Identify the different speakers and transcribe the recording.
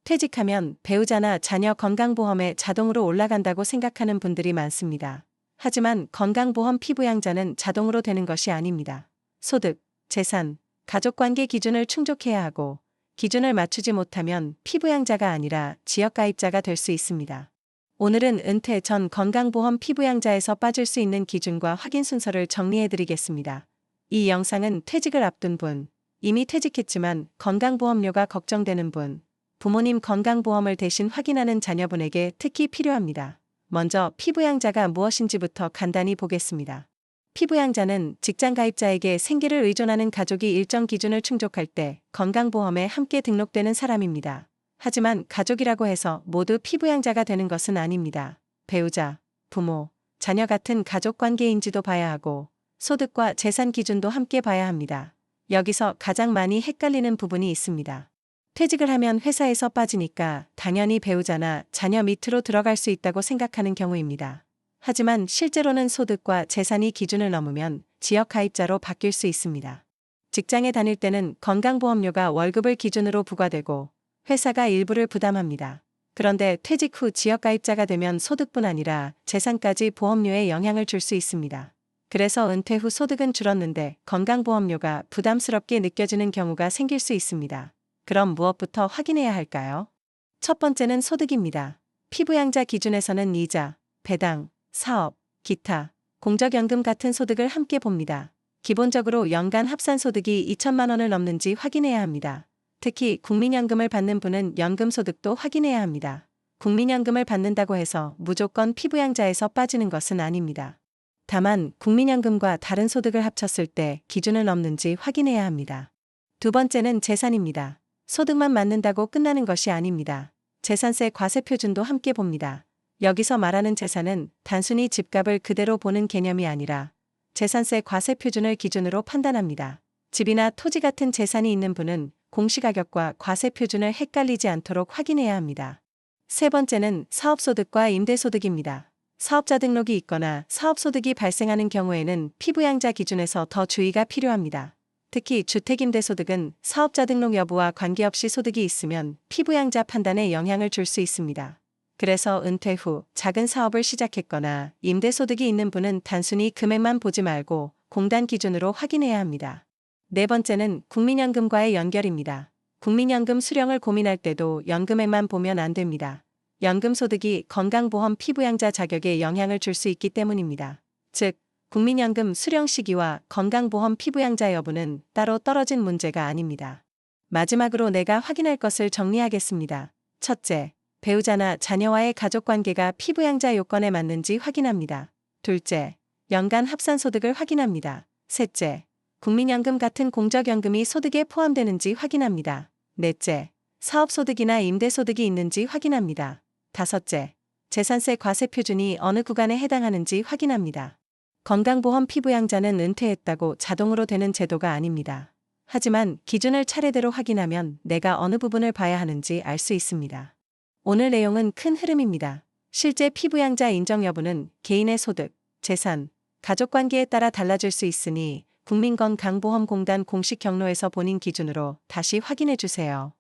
Speaker 1: 퇴직하면 배우자나 자녀 건강보험에 자동으로 올라간다고 생각하는 분들이 많습니다. 하지만 건강보험 피부양자는 자동으로 되는 것이 아닙니다. 소득, 재산, 가족관계 기준을 충족해야 하고 기준을 맞추지 못하면 피부양자가 아니라 지역가입자가 될 수 있습니다. 오늘은 은퇴 전 건강보험 피부양자에서 빠질 수 있는 기준과 확인 순서를 정리해드리겠습니다. 이 영상은 퇴직을 앞둔 분, 이미 퇴직했지만 건강보험료가 걱정되는 분, 부모님 건강보험을 대신 확인하는 자녀분에게 특히 필요합니다. 먼저 피부양자가 무엇인지부터 간단히 보겠습니다. 피부양자는 직장가입자에게 생계를 의존하는 가족이 일정 기준을 충족할 때 건강보험에 함께 등록되는 사람입니다. 하지만 가족이라고 해서 모두 피부양자가 되는 것은 아닙니다. 배우자, 부모, 자녀 같은 가족관계인지도 봐야 하고 소득과 재산 기준도 함께 봐야 합니다. 여기서 가장 많이 헷갈리는 부분이 있습니다. 퇴직을 하면 회사에서 빠지니까 당연히 배우자나 자녀 밑으로 들어갈 수 있다고 생각하는 경우입니다. 하지만 실제로는 소득과 재산이 기준을 넘으면 지역가입자로 바뀔 수 있습니다. 직장에 다닐 때는 건강보험료가 월급을 기준으로 부과되고 회사가 일부를 부담합니다. 그런데 퇴직 후 지역가입자가 되면 소득뿐 아니라 재산까지 보험료에 영향을 줄 수 있습니다. 그래서 은퇴 후 소득은 줄었는데 건강보험료가 부담스럽게 느껴지는 경우가 생길 수 있습니다. 그럼 무엇부터 확인해야 할까요? 첫 번째는 소득입니다. 피부양자 기준에서는 이자, 배당, 사업, 기타, 공적연금 같은 소득을 함께 봅니다. 기본적으로 연간 합산소득이 2천만 원을 넘는지 확인해야 합니다. 특히 국민연금을 받는 분은 연금소득도 확인해야 합니다. 국민연금을 받는다고 해서 무조건 피부양자에서 빠지는 것은 아닙니다. 다만 국민연금과 다른 소득을 합쳤을 때 기준을 넘는지 확인해야 합니다. 두 번째는 재산입니다. 소득만 맞는다고 끝나는 것이 아닙니다. 재산세 과세표준도 함께 봅니다. 여기서 말하는 재산은 단순히 집값을 그대로 보는 개념이 아니라 재산세 과세표준을 기준으로 판단합니다. 집이나 토지 같은 재산이 있는 분은 공시가격과 과세표준을 헷갈리지 않도록 확인해야 합니다. 세 번째는 사업소득과 임대소득입니다. 사업자 등록이 있거나 사업소득이 발생하는 경우에는 피부양자 기준에서 더 주의가 필요합니다. 특히 주택임대소득은 사업자 등록 여부와 관계없이 소득이 있으면 피부양자 판단에 영향을 줄 수 있습니다. 그래서 은퇴 후 작은 사업을 시작했거나 임대소득이 있는 분은 단순히 금액만 보지 말고 공단 기준으로 확인해야 합니다. 네 번째는 국민연금과의 연결입니다. 국민연금 수령을 고민할 때도 연금액만 보면 안 됩니다. 연금소득이 건강보험 피부양자 자격에 영향을 줄 수 있기 때문입니다. 즉, 국민연금 수령 시기와 건강보험 피부양자 여부는 따로 떨어진 문제가 아닙니다. 마지막으로 내가 확인할 것을 정리하겠습니다. 첫째, 배우자나 자녀와의 가족관계가 피부양자 요건에 맞는지 확인합니다. 둘째, 연간 합산소득을 확인합니다. 셋째, 국민연금 같은 공적연금이 소득에 포함되는지 확인합니다. 넷째, 사업소득이나 임대소득이 있는지 확인합니다. 다섯째, 재산세 과세표준이 어느 구간에 해당하는지 확인합니다. 건강보험 피부양자는 은퇴했다고 자동으로 되는 제도가 아닙니다. 하지만 기준을 차례대로 확인하면 내가 어느 부분을 봐야 하는지 알 수 있습니다. 오늘 내용은 큰 흐름입니다. 실제 피부양자 인정 여부는 개인의 소득, 재산, 가족관계에 따라 달라질 수 있으니 국민건강보험공단 공식 경로에서 본인 기준으로 다시 확인해 주세요.